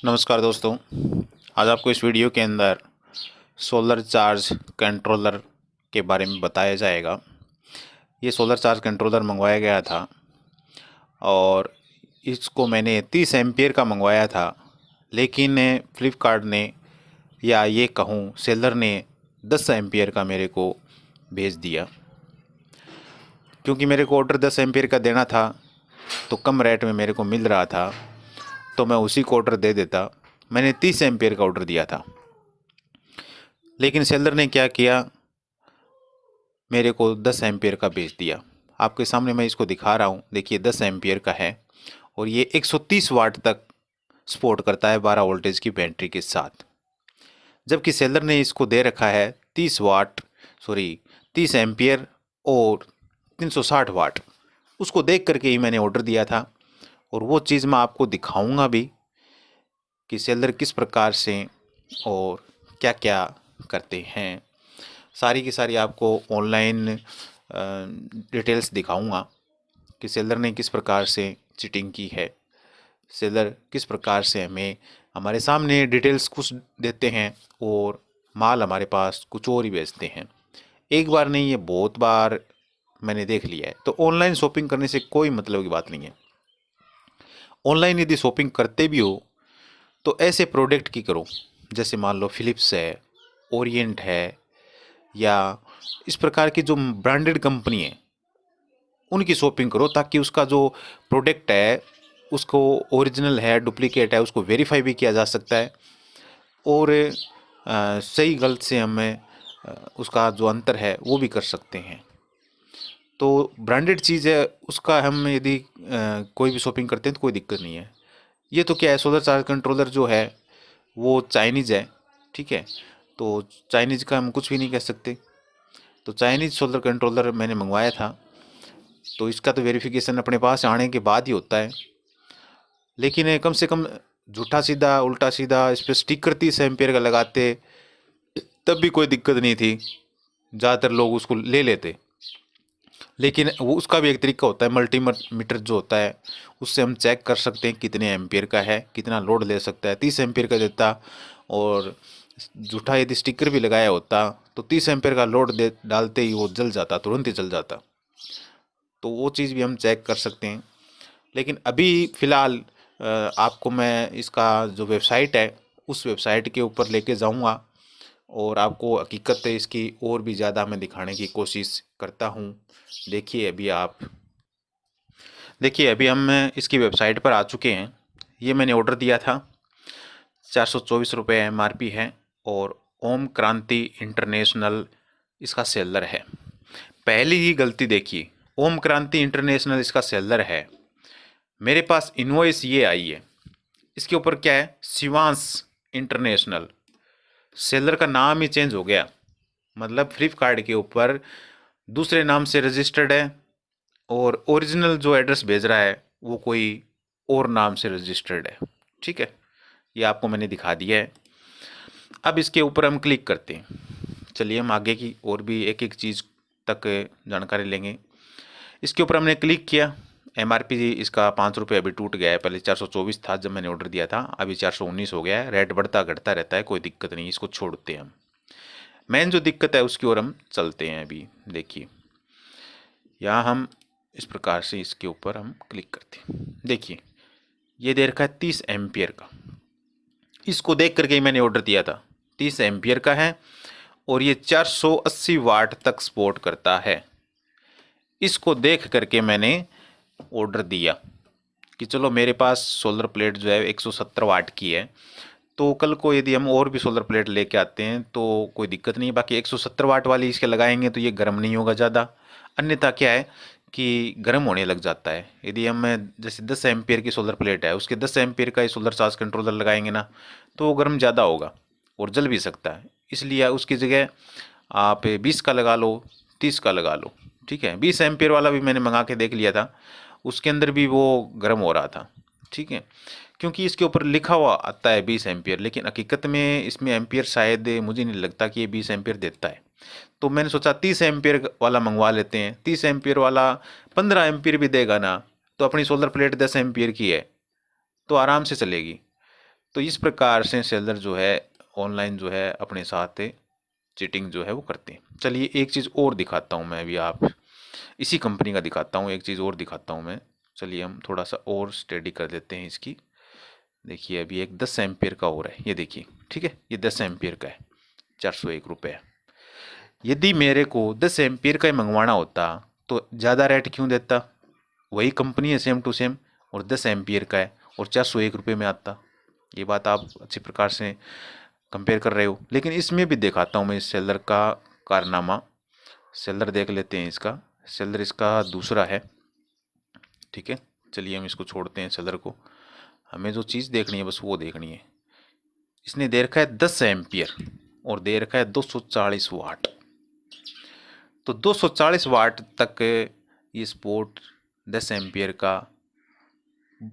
नमस्कार दोस्तों। आज आपको इस वीडियो के अंदर सोलर चार्ज कंट्रोलर के बारे में बताया जाएगा। ये सोलर चार्ज कंट्रोलर मंगवाया गया था और इसको मैंने 30 एम्पियर का मंगवाया था, लेकिन फ्लिपकार्ट ने या ये कहूँ सेलर ने 10 एम्पियर का मेरे को भेज दिया। क्योंकि मेरे को ऑर्डर 10 एम्पियर का देना था तो कम रेट में मेरे को मिल रहा था, तो मैं उसी को ऑर्डर दे देता। मैंने 30 एम्पियर का ऑर्डर दिया था, लेकिन सेलर ने क्या किया, मेरे को 10 एम्पियर का भेज दिया। आपके सामने मैं इसको दिखा रहा हूँ, देखिए 10 एम्पियर का है और ये 130 वाट तक सपोर्ट करता है 12 वोल्टेज की बैटरी के साथ। जबकि सेलर ने इसको दे रखा है 30 एम्पियर और 360 वाट। उसको देख करके ही मैंने ऑर्डर दिया था और वो चीज़ मैं आपको दिखाऊंगा भी कि सेलर किस प्रकार से और क्या क्या करते हैं। सारी की सारी आपको ऑनलाइन डिटेल्स दिखाऊंगा कि सेलर ने किस प्रकार से चीटिंग की है। सेलर किस प्रकार से हमें हमारे सामने डिटेल्स कुछ देते हैं और माल हमारे पास कुछ और ही बेचते हैं। एक बार नहीं, ये बहुत बार मैंने देख लिया है। तो ऑनलाइन शॉपिंग करने से कोई मतलब की बात नहीं है। ऑनलाइन यदि शॉपिंग करते भी हो तो ऐसे प्रोडक्ट की करो, जैसे मान लो फिलिप्स है, ओरिएंट है, या इस प्रकार की जो ब्रांडेड कंपनी है उनकी शॉपिंग करो, ताकि उसका जो प्रोडक्ट है उसको ओरिजिनल है डुप्लीकेट है उसको वेरीफाई भी किया जा सकता है और सही गलत से हमें उसका जो अंतर है वो भी कर सकते हैं। तो ब्रांडेड चीज़ है उसका हम यदि कोई भी शॉपिंग करते हैं तो कोई दिक्कत नहीं है। ये तो क्या है, सोलर चार्ज कंट्रोलर जो है वो चाइनीज़ है, ठीक है। तो चाइनीज़ का हम कुछ भी नहीं कह सकते। तो चाइनीज़ सोलर कंट्रोलर मैंने मंगवाया था, तो इसका तो वेरिफिकेशन अपने पास आने के बाद ही होता है। लेकिन कम से कम झूठा सीधा उल्टा सीधा इस पर स्टिकर 30 एम्पियर का लगाते तब भी कोई दिक्कत नहीं थी, ज़्यादातर लोग उसको ले लेते। लेकिन वो उसका भी एक तरीका होता है, मल्टीमीटर जो होता है उससे हम चेक कर सकते हैं कितने एम्पियर का है, कितना लोड ले सकता है। 30 एम्पियर का देता और झूठा यदि स्टिकर भी लगाया होता तो 30 एम्पियर का लोड दे डालते ही वो जल जाता, तुरंत ही जल जाता। तो वो चीज़ भी हम चेक कर सकते हैं। लेकिन अभी फ़िलहाल आपको मैं इसका जो वेबसाइट है उस वेबसाइट के ऊपर लेके जाऊंगा और आपको हकीकत इसकी और भी ज़्यादा मैं दिखाने की कोशिश करता हूँ। देखिए अभी हम इसकी वेबसाइट पर आ चुके हैं। ये मैंने ऑर्डर दिया था, 424 रुपये MRP है और ओम क्रांति इंटरनेशनल इसका सेलर है। पहली ही गलती देखिए, ओम क्रांति इंटरनेशनल इसका सेलर है। मेरे पास इनवॉइस ये आई है, इसके ऊपर क्या है, शिवांश इंटरनेशनल। सेलर का नाम ही चेंज हो गया, मतलब फ्लिपकार्ट के ऊपर दूसरे नाम से रजिस्टर्ड है और ओरिजिनल जो एड्रेस भेज रहा है वो कोई और नाम से रजिस्टर्ड है, ठीक है। ये आपको मैंने दिखा दिया है। अब इसके ऊपर हम क्लिक करते हैं। चलिए हम आगे की और भी एक एक चीज़ तक जानकारी लेंगे। इसके ऊपर हमने क्लिक किया। MRP इसका 5 रुपये अभी टूट गया है, पहले 424 था जब मैंने ऑर्डर दिया था, अभी 419 हो गया है। रेट बढ़ता घटता रहता है, कोई दिक्कत नहीं, इसको छोड़ते हैं हम। मेन जो दिक्कत है उसकी ओर हम चलते हैं। अभी देखिए यहाँ हम इस प्रकार से इसके ऊपर हम क्लिक करते हैं। देखिए ये दे रखा है 30 एम्पियर का। इसको देख करके ही मैंने ऑर्डर दिया था। 30 एम्पियर का है और ये 480 वाट तक सपोर्ट करता है। इसको देख करके मैंने ऑर्डर दिया कि चलो मेरे पास सोलर प्लेट जो है 170 वाट की है, तो कल को यदि हम और भी सोलर प्लेट लेके आते हैं तो कोई दिक्कत नहीं। बाकी 170 वाट वाली इसके लगाएंगे तो ये गर्म नहीं होगा ज़्यादा। अन्यथा क्या है कि गर्म होने लग जाता है। यदि हम जैसे 10 एम्पियर की सोलर प्लेट है उसके 10 एम्पियर का ही सोलर चार्ज कंट्रोलर लगाएंगे ना, तो वो गर्म ज़्यादा होगा और जल भी सकता है। इसलिए उसकी जगह आप 20 का लगा लो, 30 का लगा लो, ठीक है। 20 एम्पियर वाला भी मैंने मंगा के देख लिया था, उसके अंदर भी वो गर्म हो रहा था, ठीक है। क्योंकि इसके ऊपर लिखा हुआ आता है 20 एम्पियर, लेकिन हकीकत में इसमें एम्पियर शायद मुझे नहीं लगता कि ये 20 एम्पियर देता है। तो मैंने सोचा 30 एम्पियर वाला मंगवा लेते हैं। 30 एम्पियर वाला 15 एम्पियर भी देगा ना, तो अपनी सोलर प्लेट 10 एम्पियर की है तो आराम से चलेगी। तो इस प्रकार से सेलर जो है ऑनलाइन जो है अपने साथ चीटिंग जो है वो करते हैं। चलिए एक चीज़ और दिखाता हूँ मैं, अभी आप इसी कंपनी का दिखाता हूँ, एक चीज़ और दिखाता हूँ मैं। चलिए हम थोड़ा सा और स्टडी कर लेते हैं इसकी। देखिए अभी एक 10 एम्पियर का और है, ये देखिए, ठीक है, ये 10 एम्पियर का है, 401 रुपये। यदि मेरे को 10 एम्पियर का ही मंगवाना होता तो ज़्यादा रेट क्यों देता? वही कंपनी है सेम टू सेम, और 10 एम्पियर का है और 401 रुपये में आता। ये बात आप अच्छी प्रकार से कंपेयर कर रहे हो। लेकिन इसमें भी दिखाता हूँ मैं इस सेलर का कारनामा। सेलर देख लेते हैं इसका, सेलर इसका दूसरा है, ठीक है। चलिए हम इसको छोड़ते हैं सेलर को, हमें जो चीज़ देखनी है बस वो देखनी है। इसने दे रखा है 10 एम्पियर और दे रखा है 240 वाट। तो 240 वाट तक ये स्पोर्ट 10 एम्पियर का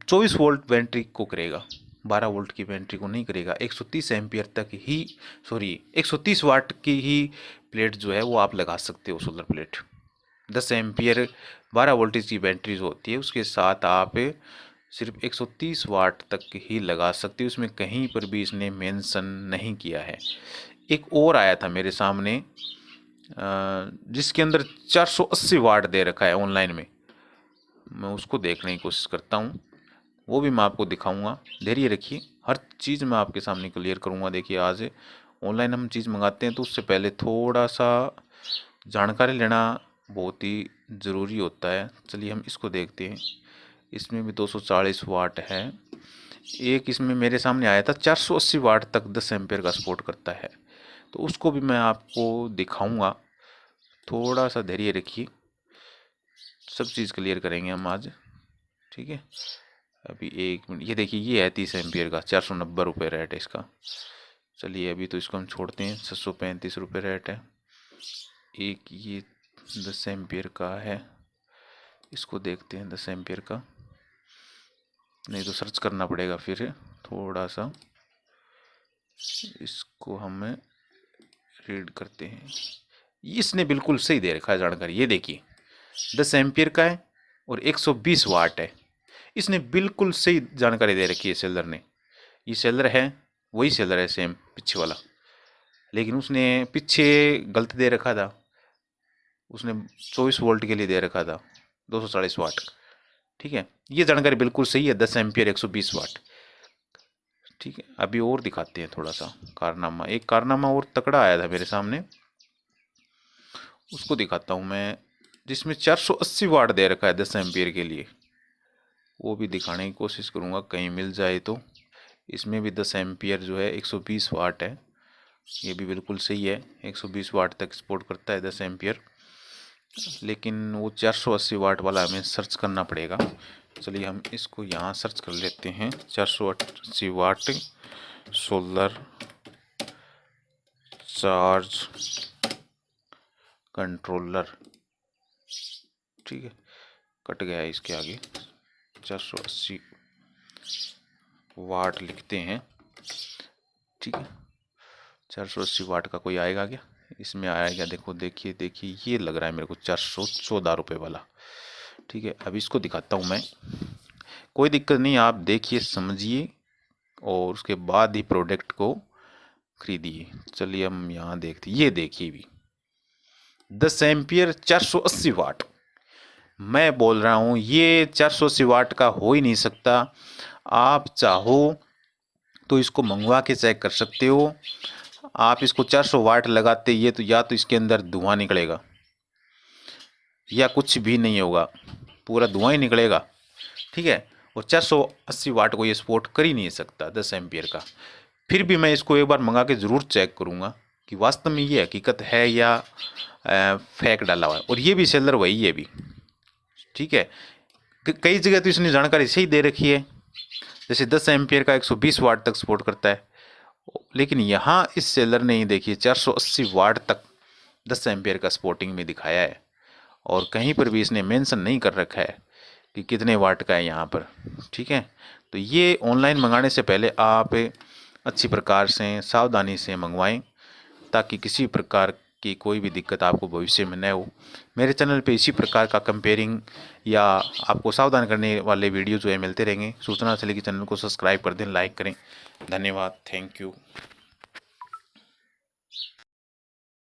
24 वोल्ट बैटरी को करेगा, 12 वोल्ट की बैटरी को नहीं करेगा। 130 एम्पियर तक ही, सॉरी 130 वाट की ही प्लेट जो है वो आप लगा सकते हो, सोलर प्लेट। 10 एम्पियर 12 वोल्टेज की बैटरी जो होती है उसके साथ आप सिर्फ 130 वाट तक ही लगा सकते हो। उसमें कहीं पर भी इसने मेंशन नहीं किया है। एक और आया था मेरे सामने जिसके अंदर 480 वाट दे रखा है ऑनलाइन में, मैं उसको देखने की कोशिश करता हूँ, वो भी मैं आपको दिखाऊंगा। धैर्य रखिए, हर चीज़ मैं आपके सामने क्लियर करूँगा। देखिए आज ऑनलाइन हम चीज़ मंगाते हैं तो उससे पहले थोड़ा सा जानकारी लेना बहुत ही ज़रूरी होता है। चलिए हम इसको देखते हैं, इसमें भी 240 वाट है। एक इसमें मेरे सामने आया था 480 वाट तक 10 एम्पियर का सपोर्ट करता है, तो उसको भी मैं आपको दिखाऊंगा। थोड़ा सा धैर्य रखिए, सब चीज़ क्लियर करेंगे हम आज, ठीक है। अभी एक मिनट, ये देखिए ये है 30 एम्पियर का, 490 रुपये रेट है इसका। चलिए अभी तो इसको हम छोड़ते हैं, 735 रुपये रेट है। एक ये 10 एम्पियर का है, इसको देखते हैं 10 एम्पियर का, नहीं तो सर्च करना पड़ेगा फिर थोड़ा सा, इसको हमें रीड करते हैं। इसने बिल्कुल सही दे रखा है जानकारी, ये देखिए 10 एम्पियर का है और 120 वाट है। इसने बिल्कुल सही जानकारी दे रखी है सेलर ने। ये सेलर है, वही सेलर है सेम पीछे वाला, लेकिन उसने पीछे गलत दे रखा था। उसने 24 वोल्ट के लिए दे रखा था 240 वाट, ठीक है। ये जानकारी बिल्कुल सही है, 10 एम्पियर 120 वाट, ठीक है। अभी और दिखाते हैं थोड़ा सा कारनामा। एक कारनामा और तकड़ा आया था मेरे सामने, उसको दिखाता हूँ मैं, जिसमें 480 वाट दे रखा है 10 एम्पियर के लिए। वो भी दिखाने की कोशिश करूँगा कहीं मिल जाए तो। इसमें भी 10 एम्पियर जो है 120 वाट है, ये भी बिल्कुल सही है, 120 वाट तक सपोर्ट करता है 10 एम्पियर। लेकिन वो 480 वाट वाला हमें सर्च करना पड़ेगा। चलिए हम इसको यहाँ सर्च कर लेते हैं, 480 वाट सोलर चार्ज कंट्रोलर, ठीक है। कट गया है इसके आगे, 480 वाट लिखते हैं, ठीक है। 480 वाट का कोई आएगा क्या? इसमें आएगा, देखो देखिए देखिए, ये लग रहा है मेरे को 414 रुपये वाला, ठीक है। अब इसको दिखाता हूँ मैं, कोई दिक्कत नहीं, आप देखिए समझिए और उसके बाद ही प्रोडक्ट को खरीदिए। चलिए हम यहाँ देखते, ये देखिए भी 10 एम्पियर 480 वाट। मैं बोल रहा हूँ ये 480 वाट का हो ही नहीं सकता। आप चाहो तो इसको मंगवा के चेक कर सकते हो। आप इसको 400 वाट लगाते, ये तो या तो इसके अंदर धुआं निकलेगा या कुछ भी नहीं होगा, पूरा धुआं ही निकलेगा, ठीक है। और 480 वाट को ये सपोर्ट कर ही नहीं सकता 10 एम्पियर का। फिर भी मैं इसको एक बार मंगा के ज़रूर चेक करूँगा कि वास्तव में ये हकीकत है या फेक डाला हुआ है। और ये भी सेलर वही है भी, ठीक है। कई जगह तो इसने जानकारी सही दे रखी है, जैसे 10 एम्पियर का 120 वाट तक सपोर्ट करता है, लेकिन यहाँ इस सेलर ने ही देखिए 480 वाट तक 10 एम्पियर का सपोर्टिंग में दिखाया है, और कहीं पर भी इसने मेंशन नहीं कर रखा है कि कितने वाट का है यहाँ पर, ठीक है। तो ये ऑनलाइन मंगाने से पहले आप अच्छी प्रकार से सावधानी से मंगवाएं, ताकि किसी प्रकार कि कोई भी दिक्कत आपको भविष्य में न हो। मेरे चैनल पे इसी प्रकार का कंपेयरिंग या आपको सावधान करने वाले वीडियो जो है मिलते रहेंगे। सूचना से लेकर चैनल को सब्सक्राइब कर दें, लाइक करें। धन्यवाद, थैंक यू।